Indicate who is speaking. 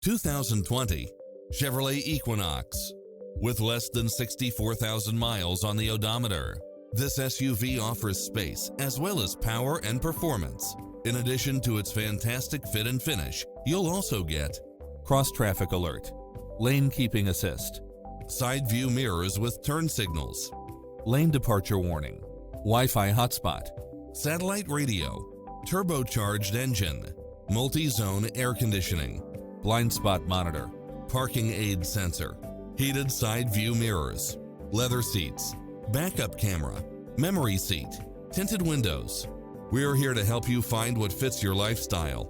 Speaker 1: 2020 Chevrolet Equinox. With less than 64,000 miles on the odometer, this SUV offers space as well as power and performance. In addition to its fantastic fit and finish, you'll also get cross-traffic alert, lane keeping assist, side view mirrors with turn signals, lane departure warning, Wi-Fi hotspot, satellite radio, turbocharged engine, multi-zone air conditioning, blind spot monitor, parking aid sensor, heated side view mirrors, leather seats, backup camera, memory seat, tinted windows. We're here to help you find what fits your lifestyle.